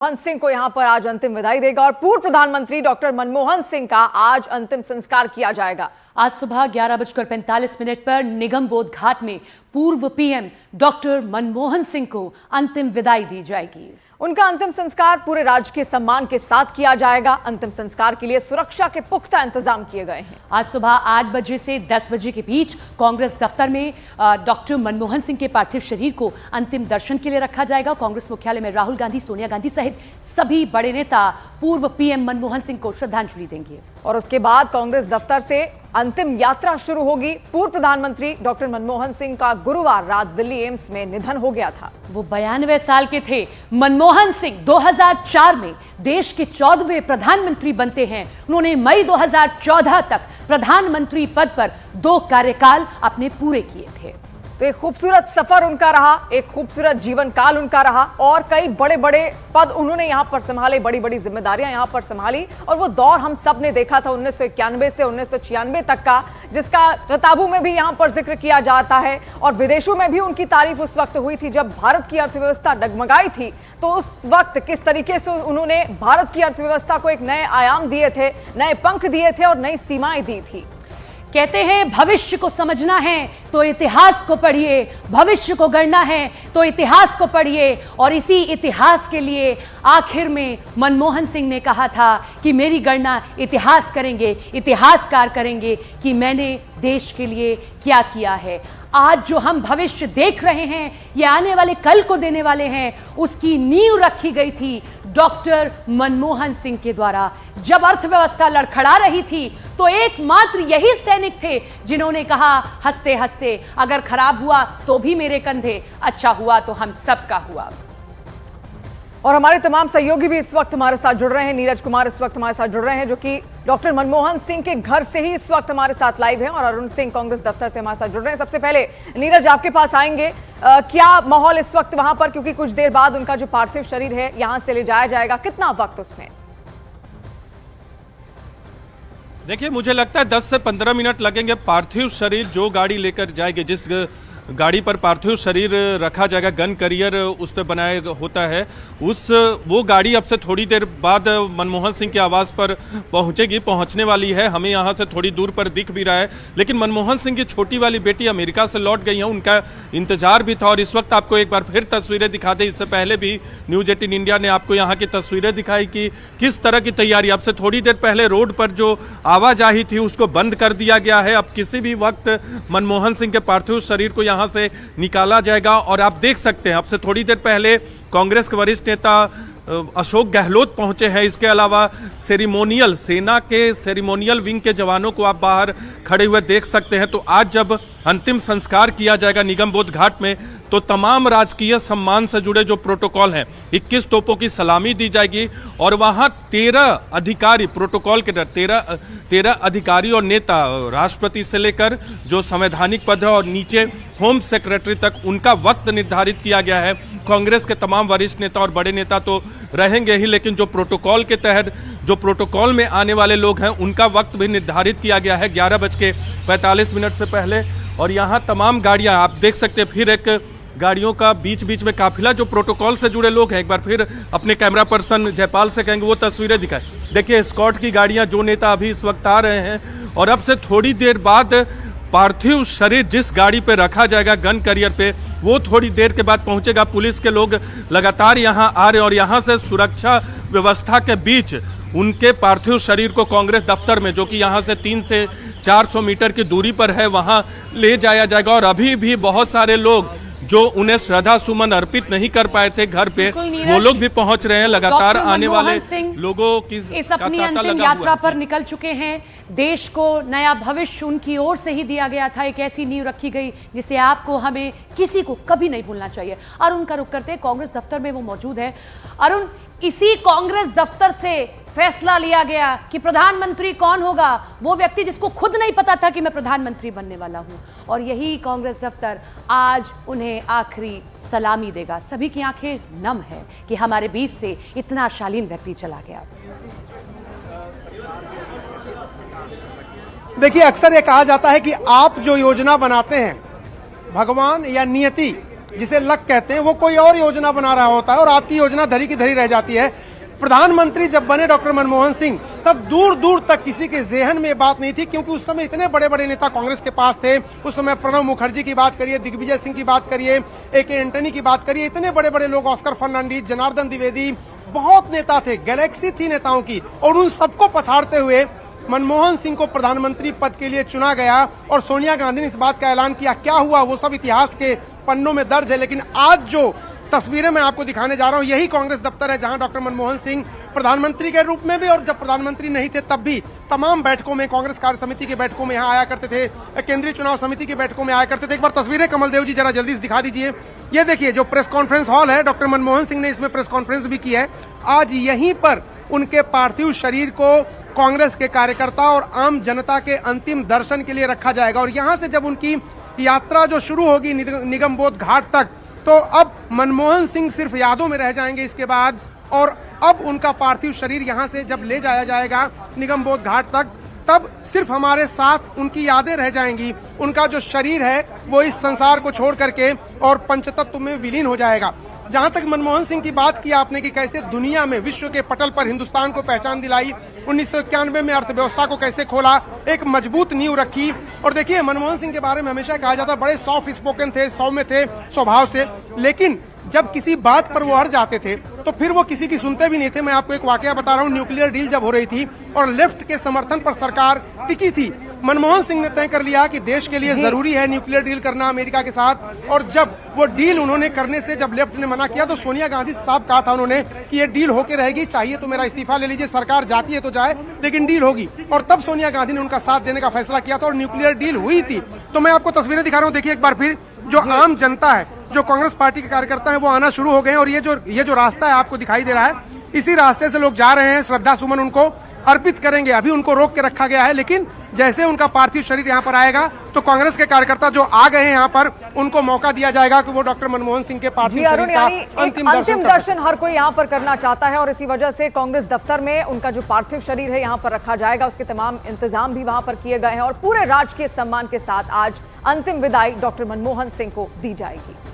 मनमोहन सिंह को यहां पर आज अंतिम विदाई देगा और पूर्व प्रधानमंत्री डॉक्टर मनमोहन सिंह का आज अंतिम संस्कार किया जाएगा। आज सुबह 11:45 पर निगम बोध घाट में पूर्व पीएम डॉक्टर मनमोहन सिंह को अंतिम विदाई दी जाएगी। उनका अंतिम संस्कार पूरे राजकीय सम्मान के साथ किया जाएगा। अंतिम संस्कार के लिए सुरक्षा के पुख्ता इंतजाम किए गए हैं। आज सुबह 8 बजे से 10 बजे के बीच कांग्रेस दफ्तर में डॉक्टर मनमोहन सिंह के पार्थिव शरीर को अंतिम दर्शन के लिए रखा जाएगा। कांग्रेस मुख्यालय में राहुल गांधी, सोनिया गांधी सहित सभी बड़े नेता पूर्व पीएम मनमोहन सिंह को श्रद्धांजलि देंगे और उसके बाद कांग्रेस दफ्तर से अंतिम यात्रा शुरू होगी। पूर्व प्रधानमंत्री डॉक्टर मनमोहन सिंह का गुरुवार रात दिल्ली एम्स में निधन हो गया था। वो 92 साल के थे। मनमोहन सिंह 2004 में देश के 14वें प्रधानमंत्री बनते हैं। उन्होंने मई 2014 तक प्रधानमंत्री पद पर 2 कार्यकाल अपने पूरे किए थे। तो एक खूबसूरत सफर उनका रहा, एक खूबसूरत जीवन काल उनका रहा और कई बड़े बड़े पद उन्होंने यहां पर संभाले, बड़ी बड़ी जिम्मेदारियां यहां पर संभाली। और वो दौर हम सब ने देखा था 1991 से 1996 तक का, जिसका किताबों में भी यहां पर जिक्र किया जाता है और विदेशों में भी उनकी तारीफ उस वक्त हुई थी जब भारत की अर्थव्यवस्था डगमगाई थी। तो उस वक्त किस तरीके से उन्होंने भारत की अर्थव्यवस्था को एक नए आयाम दिए थे, नए पंख दिए थे और नई सीमाएं दी थी। कहते हैं भविष्य को समझना है तो इतिहास को पढ़िए, भविष्य को गढ़ना है तो इतिहास को पढ़िए। और इसी इतिहास के लिए आखिर में मनमोहन सिंह ने कहा था कि मेरी गणना इतिहास करेंगे, इतिहासकार करेंगे कि मैंने देश के लिए क्या किया है। आज जो हम भविष्य देख रहे हैं, ये आने वाले कल को देने वाले हैं, उसकी नींव रखी गई थी डॉक्टर मनमोहन सिंह के द्वारा। जब अर्थव्यवस्था लड़खड़ा रही थी तो एकमात्र यही सैनिक थे जिन्होंने कहा हंसते हंसते, अगर खराब हुआ तो भी मेरे कंधे, अच्छा हुआ तो हम सबका हुआ। और हमारे तमाम सहयोगी भी इस वक्त हमारे साथ जुड़ रहे हैं। नीरज कुमार इस वक्त हमारे साथ जुड़ रहे हैं जो कि डॉक्टर मनमोहन सिंह के घर से ही इस वक्त हमारे साथ लाइव हैं और अरुण सिंह कांग्रेस दफ्तर से हमारे साथ जुड़ रहे हैं। सबसे पहले नीरज आपके पास आएंगे, क्या माहौल इस वक्त वहां पर, क्योंकि कुछ देर बाद उनका जो पार्थिव शरीर है यहां से ले जाया जाएगा, कितना वक्त उसमें? देखिए, मुझे लगता है 10 से 15 मिनट लगेंगे। पार्थिव शरीर जो गाड़ी लेकर जाएगी, जिस गाड़ी पर पार्थिव शरीर रखा जाएगा, गन करियर उस पर बनाया होता है, वो गाड़ी अब से थोड़ी देर बाद मनमोहन सिंह के आवास पर पहुंचेगी, पहुंचने वाली है। हमें यहां से थोड़ी दूर पर दिख भी रहा है। लेकिन मनमोहन सिंह की छोटी वाली बेटी अमेरिका से लौट गई हैं, उनका इंतजार भी था। और इस वक्त आपको एक बार फिर तस्वीरें दिखा दें, इससे पहले भी न्यूज 18 इंडिया ने आपको यहाँ की तस्वीरें दिखाई कि किस तरह की तैयारी। अब से थोड़ी देर पहले रोड पर जो आवाजाही थी उसको बंद कर दिया गया है। अब किसी भी वक्त मनमोहन सिंह के पार्थिव शरीर को यहाँ से निकाला जाएगा। और आप देख सकते हैं, अब से थोड़ी देर पहले कांग्रेस के वरिष्ठ नेता अशोक गहलोत पहुंचे हैं। इसके अलावा सेरेमोनियल, सेना के सेरेमोनियल विंग के जवानों को आप बाहर खड़े हुए देख सकते हैं। तो आज जब अंतिम संस्कार किया जाएगा निगम बोध घाट में, तो तमाम राजकीय सम्मान से जुड़े जो प्रोटोकॉल हैं, 21 तोपों की सलामी दी जाएगी और वहां 13 अधिकारी, प्रोटोकॉल के 13 अधिकारी और नेता, राष्ट्रपति से लेकर जो संवैधानिक पद है और नीचे होम सेक्रेटरी तक, उनका वक्त निर्धारित किया गया है। कांग्रेस के तमाम वरिष्ठ नेता और बड़े नेता तो रहेंगे ही, लेकिन जो प्रोटोकॉल के तहत, जो प्रोटोकॉल में आने वाले लोग हैं, उनका वक्त भी निर्धारित किया गया है 11:45 से पहले। और यहाँ तमाम गाड़ियाँ आप देख सकते हैं, फिर एक गाड़ियों का बीच बीच में काफिला, जो प्रोटोकॉल से जुड़े लोग हैं। एक बार फिर अपने कैमरा पर्सन जयपाल से कहेंगे वो तस्वीरें दिखाएं। देखिए, स्कॉट की गाड़ियां, जो नेता अभी इस वक्त आ रहे हैं। और अब से थोड़ी देर बाद पार्थिव शरीर जिस गाड़ी पे रखा जाएगा, गन करियर पे, वो थोड़ी देर के बाद पहुंचेगा। पुलिस के लोग लगातार यहां आ रहे हैं और यहां से सुरक्षा व्यवस्था के बीच उनके पार्थिव शरीर को कांग्रेस दफ्तर में, जो कि यहां से 300 से 400 मीटर की दूरी पर है, वहां ले जाया जाएगा। और अभी भी बहुत सारे लोग जो उन्हें श्रद्धा सुमन अर्पित नहीं कर पाए थे घर पे, वो लोग भी पहुंच रहे हैं। लगातार आने वाले लोगों की इस अपनी अंतिम यात्रा पर निकल चुके हैं। देश को नया भविष्य उनकी ओर से ही दिया गया था। एक ऐसी नींव रखी गई जिसे आपको, हमें, किसी को कभी नहीं भूलना चाहिए। अरुण का रुख करते हैं, कांग्रेस दफ्तर में वो मौजूद है। अरुण, इसी कांग्रेस दफ्तर से फैसला लिया गया कि प्रधानमंत्री कौन होगा, वो व्यक्ति जिसको खुद नहीं पता था कि मैं प्रधानमंत्री बनने वाला हूं। और यही कांग्रेस दफ्तर आज उन्हें आखिरी सलामी देगा। सभी की आंखें नम है कि हमारे बीच से इतना शालीन व्यक्ति चला गया। देखिए, अक्सर ये कहा जाता है कि आप जो योजना बनाते हैं, भगवान या नियति जिसे लक कहते हैं, वो कोई और योजना बना रहा होता है और आपकी योजना धरी की धरी रह जाती है। प्रधानमंत्री जब बने डॉक्टर मनमोहन सिंह, तब दूर दूर तक किसी के ज़हन में बात नहीं थी, क्योंकि उस समय इतने बड़े बड़े नेता कांग्रेस के पास थे। उस समय प्रणब मुखर्जी की बात करिए, दिग्विजय सिंह की बात करिए, AK एंटनी की बात करिए, इतने बड़े बड़े लोग, ऑस्कर फर्नांडीज, जनार्दन द्विवेदी, बहुत नेता थे, गैलेक्सी थी नेताओं की। और उन सबको पछाड़ते हुए मनमोहन सिंह को प्रधानमंत्री पद के लिए चुना गया और सोनिया गांधी ने इस बात का ऐलान किया। क्या हुआ वो सब इतिहास के पन्नों में दर्ज है। लेकिन आज जो तस्वीरें मैं आपको दिखाने जा रहा हूं, यही कांग्रेस दफ्तर है जहां डॉक्टर मनमोहन सिंह प्रधानमंत्री के रूप में भी और जब प्रधानमंत्री नहीं थे तब भी तमाम बैठकों में, कांग्रेस कार्य समिति की बैठकों में यहाँ आया करते थे, केंद्रीय चुनाव समिति की बैठकों में आया करते थे। एक बार तस्वीरें कमल देव जी जरा जल्दी से दिखा दीजिए। ये देखिए जो प्रेस कॉन्फ्रेंस हॉल है, डॉक्टर मनमोहन सिंह ने इसमें प्रेस कॉन्फ्रेंस भी की है। आज यहीं पर उनके पार्थिव शरीर को कांग्रेस के कार्यकर्ता और आम जनता के अंतिम दर्शन के लिए रखा जाएगा। और यहाँ से जब उनकी यात्रा जो शुरू होगी निगम बोध घाट तक, तो अब मनमोहन सिंह सिर्फ यादों में रह जाएंगे इसके बाद। और अब उनका पार्थिव शरीर यहां से जब ले जाया जाएगा निगम बोध घाट तक, तब सिर्फ हमारे साथ उनकी यादें रह जाएंगी। उनका जो शरीर है वो इस संसार को छोड़ करके और पंचतत्व में विलीन हो जाएगा। जहां तक मनमोहन सिंह की बात की आपने कि कैसे दुनिया में, विश्व के पटल पर हिंदुस्तान को पहचान दिलाई, 1991 में अर्थव्यवस्था को कैसे खोला, एक मजबूत नींव रखी। और देखिए मनमोहन सिंह के बारे में हमेशा कहा जाता है बड़े सॉफ्ट स्पोकन थे, सौम्य थे स्वभाव से, लेकिन जब किसी बात पर वो अड़ जाते थे तो फिर वो किसी की सुनते भी नहीं थे। मैं आपको एक वाकया बता रहा हूँ, न्यूक्लियर डील जब हो रही थी और लेफ्ट के समर्थन पर सरकार टिकी थी, मनमोहन सिंह ने तय कर लिया कि देश के लिए जरूरी है न्यूक्लियर डील करना अमेरिका के साथ। और जब वो डील उन्होंने करने से जब लेफ्ट ने मना किया तो सोनिया गांधी साहब कहा था उन्होंने कि ये डील होके रहेगी, चाहिए तो मेरा इस्तीफा ले लीजिए, सरकार जाती है तो जाए लेकिन डील होगी। और तब सोनिया गांधी ने उनका साथ देने का फैसला किया था और न्यूक्लियर डील हुई थी। तो मैं आपको तस्वीरें दिखा रहा हूँ, देखिए एक बार फिर जो आम जनता है, जो कांग्रेस पार्टी के कार्यकर्ता है, वो आना शुरू हो गए हैं। और ये जो रास्ता है आपको दिखाई दे रहा है, इसी रास्ते से लोग जा रहे हैं, श्रद्धा सुमन उनको अर्पित करेंगे। अभी उनको रोक के रखा गया है, लेकिन जैसे उनका पार्थिव शरीर यहाँ पर आएगा तो कांग्रेस के कार्यकर्ता जो आ गए हैं यहाँ पर, उनको मौका दिया जाएगा कि वो डॉक्टर मनमोहन सिंह के पार्थिव शरीर का अंतिम दर्शन हर कोई यहाँ पर करना चाहता है। और इसी वजह से कांग्रेस दफ्तर में उनका जो पार्थिव शरीर है यहाँ पर रखा जाएगा, उसके तमाम इंतजाम भी वहां पर किए गए हैं और पूरे राजकीय सम्मान के साथ आज अंतिम विदाई डॉक्टर मनमोहन सिंह को दी जाएगी।